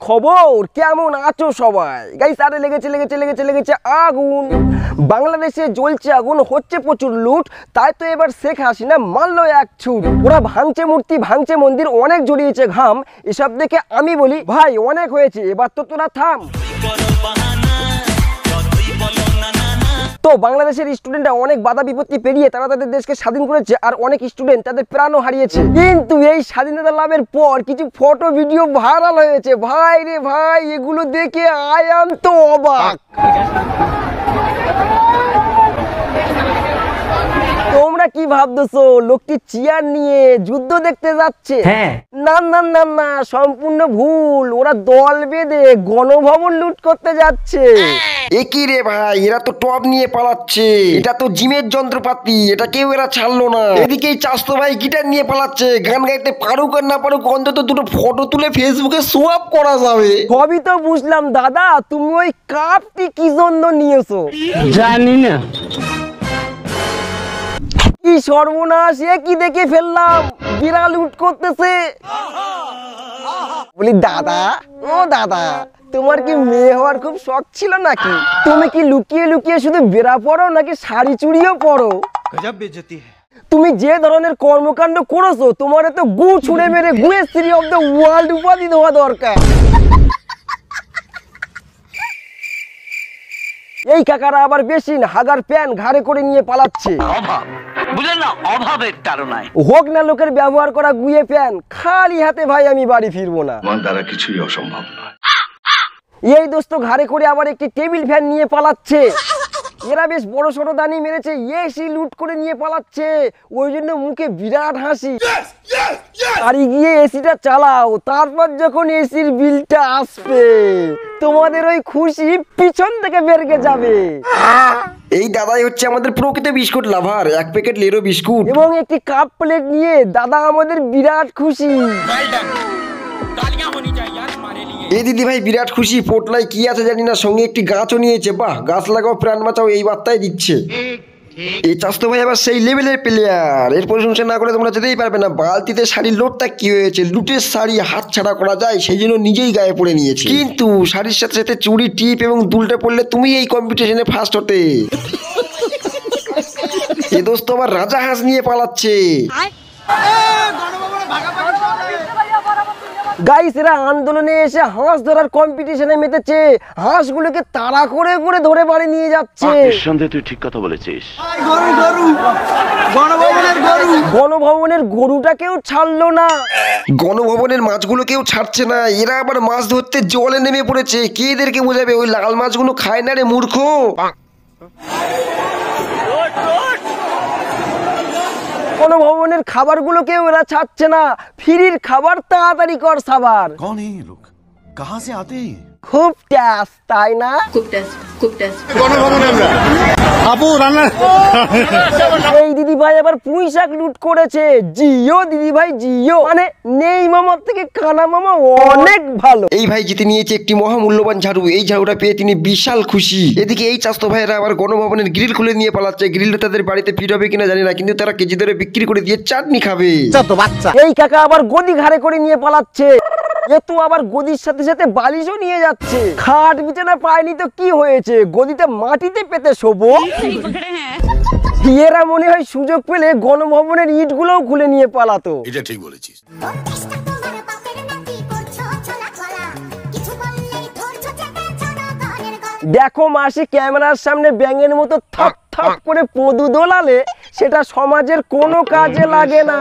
খবর? কেমন আছো সবাই? গাইস আরে লেগেছে আগুন। বাংলাদেশে জ্বলছে আগুন, হচ্ছে প্রচুর লুট, তাই তো এবার শেখ হাসিনা মারলো এক ছুট। ওরা ভাঙছে মূর্তি, ভাঙছে মন্দির, অনেক জড়িয়েছে ঘাম। এসব দেখে আমি বলি ভাই অনেক হয়েছে, এবার তো তোরা থাম। তো বাংলাদেশের স্টুডেন্টরা অনেক বাধা বিপত্তি পেরিয়ে তারা তাদের দেশকে স্বাধীন করেছে, আর অনেক স্টুডেন্ট তাদের প্রাণও হারিয়েছে। কিন্তু এই স্বাধীনতা লাভের পর কিছু ফটো ভিডিও ভাইরাল হয়েছে। ভাই রে ভাই, এগুলো দেখে আই এম তো অবাক। তোমরা কি ভাবতেছো লোকটি চেয়ার নিয়ে যুদ্ধ দেখতে যাচ্ছে? না না না না, সম্পূর্ণ ভুল। ওরা দল বেঁধে গণভবন লুট করতে যাচ্ছে। একই রে ভাই, এরা তো টপ নিয়ে পালাচ্ছে। এটা তো জিমের যন্ত্রপাতি, এটা কেউ এরা ছাড়লো না। এদিকে চাস্তো ভাই গিটার নিয়ে পালাচ্ছে। গান গাইতে পারুক আর না পারুক, অন্তত দুটো ফটো তুলে ফেসবুকে শো আপ করা যাবে। সবই তো বুঝলাম দাদা, তুমি ওই কাপটি কি জন্য নিয়েছো জানি না। কি সর্বনাশ, এ কি দেখে ফেললাম, বিড়াল লুট করতেছে। বলি দাদা, ও দাদা, তোমার কি মেয়ে হওয়ার খুব শখ ছিল নাকি? তুমি কি লুকিয়ে লুকিয়ে শুধু বেড়া পড়ো নাকি শাড়ি চুড়িও পড়ো? গজব বেইজ্জতি। তুমি যে ধরনের কর্মকাণ্ড করেছো, তোমার তো গু ছুঁড়ে মেরে গুয়েস্ত্রী অফ দ্য ওয়ার্ল্ড উপাধি দেওয়া দরকার। এই কাকারা আবার বেশি হাগার প্যান ঘাড়ে করে নিয়ে পালাচ্ছে। বুঝলেন না, অভাবের তাড়নায়। হোক না লোকের ব্যবহার করা গুয়ে প্যান, খালি হাতে ভাই আমি বাড়ি ফিরবো না। আমার দ্বারা কিছুই অসম্ভব নয়। এই দোস্ত ঘাড়ে করে আবার একটি টেবিল ফ্যান নিয়ে পালাচ্ছে। এরা বেশ বড় সড়ো দানি মেরেছে, এসি লুট করে নিয়ে পালাচ্ছে। ওই জন্য মুখে বিরাট হাসি। আর গিয়ে এসিটা চালাও, তারপর যখন এসির বিলটা আসবে তোমাদের ওই খুশি পিছন থেকে বেরকে যাবে। এই দাদাই হচ্ছে আমাদের প্রকৃত বিস্কুট লাভার। এক প্যাকেট লেরো বিস্কুট এবং একটি কাপ প্লেট নিয়ে দাদা আমাদের বিরাট খুশি। এই দিদি ভাই বিরাট খুশি। পোটলাই কি আছে জানি না, সঙ্গে একটি গাছও নিয়েছে। বাহ, গাছ লাগাও প্রাণ বাঁচাও, এই বার্তাই দিচ্ছে। এই চাস্তো ভাই আবার সেই লেভেলের প্লেয়ার, এর প্রশংসা না করে তোমরা যেতেই পারবে না। বালতিতে শাড়ির লোডটা কি হয়েছে, লুটের শাড়ি হাত ছাড়া করা যায়, সেই জন্য নিজেই গায়ে পড়ে নিয়েছে। কিন্তু শাড়ির সাথে সাথে চুড়ি, টিপ এবং দুলটা পড়লে তুমি এই কম্পিটিশনে ফার্স্ট হতে। এ দোস্ত আবার রাজা হাঁস নিয়ে পালাচ্ছে। গাইস এরা আন্দোলনে এসে হাঁস ধরার কম্পিটিশনে মেতেছে। হাঁসগুলোকে তাড়া করে করে ধরে বাড়ি নিয়ে যাচ্ছে। নিঃসন্দেহে তুই ঠিক কথা বলেছিস। গণভবনের গরুটাকেও ছাড়লো না। গণভবনের মাছগুলো কেউ ছাড়ছে না। এরা আবার মাছ ধরতে জলে নেমে পড়েছে। কে এদেরকে বোঝাবে? ওই লাল মাছগুলো খায় না রে মূর্খ। গণভবনের খাবারগুলোকেও এরা ছাড়ছে না। ফ্রির খাবার তাড়াতাড়ি কর সাবার। कौन है ये लोग, कहां से आते हैं? খুব টেস্ট, তাই না? এই দিদি ভাই আবার পুঁই শাক লুট করেছে। জিও দিদি ভাই জিও, মানে নেই মামার থেকে কানা মামা অনেক ভালো। এই ভাই জিতে নিয়েছে একটি মহামূল্যবান ঝাড়ু। এই ঝাড়ুটা পেয়ে তিনি বিশাল খুশি। এদিকে এই চাস্তো ভাইয়েরা আবার গণভবনের গ্রিল খুলে নিয়ে পালাচ্ছে। গ্রিলটা তাদের বাড়িতে ফিট হবে কিনা জানি না, কিন্তু তারা কেজি ধরে বিক্রি করে দিয়ে চাটনি খাবে। এই কাকা আবার গদি ঘাড়ে করে নিয়ে পালাচ্ছে। এ তো আবার গদির সাথে সাথে বালিশও নিয়ে যাচ্ছে। খাট বিছানা পায়নি তো কি হয়েছে, গদিতে মাটিতে পেতে শোবো। এরা মনে হয় সুযোগ পেলে গণভবনের ইটগুলোও খুলে নিয়ে পালাতো। এটা ঠিক বলেছিস। দেখো মাসি ক্যামেরার সামনে ব্যাঙের মতো থপ থপ করে পদু দোলালে সেটা সমাজের কোনো কাজে লাগে না।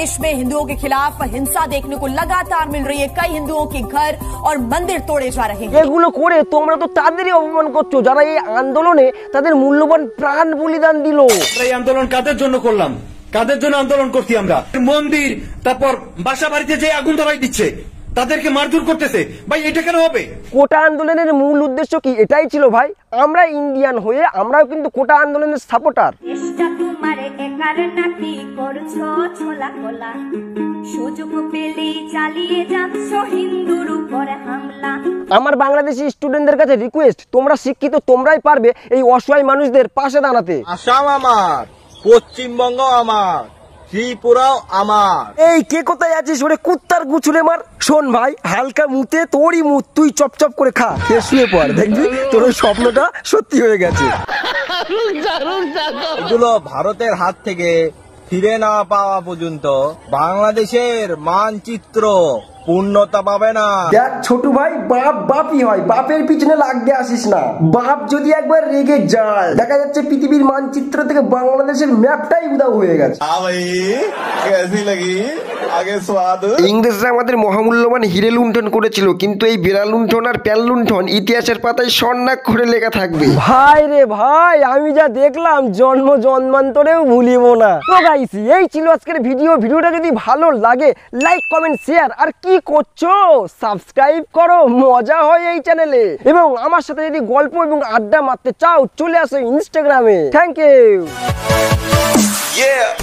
देश में हिंदुओं के खिलाफ हिंसा देखने को लगातार मिल रही है। कई हिंदुओं के घर और मंदिर तोड़े जा रहे हैं। এগুলো করে তোমরা তো তাদেরই অপমান করছো যারা এই আন্দোলনে তাদের মূল্যবান প্রাণ বলিদান দিল। এই আন্দোলন কাদের জন্য করলাম, কাদের জন্য আন্দোলন করছি আমরা? মন্দির, তারপর বাসা বাড়িতে যে আগুন ধরাই দিচ্ছে, তাদেরকে মারধর করতেছে। ভাই এটা কেন হবে? কোটা আন্দোলনের মূল উদ্দেশ্য কি? এটাই ছিল ভাই, আমরা ইন্ডিয়ান হয়ে আমরাও কিন্তু কোটা আন্দোলনের সাপোর্টার। আমার বাংলাদেশি স্টুডেন্টদের কাছে রিকোয়েস্ট, তোমরা শিক্ষিত, তোমরাই পারবে এই অসহায় মানুষদের পাশে দাঁড়াতে। আসাম আমার, পশ্চিমবঙ্গ আমার, ত্রিপুরাও আমার। এই কে কোথায় আছিস ওরে কুত্তার গুছুলে মার। শোন ভাই, হালকা মুতে তোরই মুত, তুই চপচপ করে খা, খেয়ে শুয়ে পড়, দেখবি তোর ওই স্বপ্নটা সত্যি হয়ে গেছে। এগুলো ভারতের হাত থেকে ফিরে না পাওয়া পর্যন্ত বাংলাদেশের মানচিত্র পূর্ণতা পাবে না। দেখ ছোট ভাই, বাপ বাপই হয়, বাপের পিছনে লাগতে আসিস না। বাপ যদি একবার রেগে যায়, দেখা যাচ্ছে পৃথিবীর মানচিত্র থেকে বাংলাদেশের ম্যাপটাই উধাও হয়ে গেছে। ইংরেজরা আমাদের মহামূল্যবান হিরে লুণ্ঠন করেছিল, কিন্তু এই বেড়া লুণ্ঠন আর প্যাল লুণ্ঠন ইতিহাসের পাতায় স্বর্ণাক্ষরে লেখা থাকবে। ভাই রে ভাই, আমি যা দেখলাম জন্ম জন্মান্তরেও ভুলিব না। তো গাইস, এই ছিল আজকের ভিডিওটা যদি ভালো লাগে লাইক কমেন্ট শেয়ার, আর কি করছো সাবস্ক্রাইব করো, মজা হয় এই চ্যানেলে। এবং আমার সাথে যদি গল্প এবং আড্ডা মারতে চাও চলে আসো ইনস্টাগ্রামে। Thank you.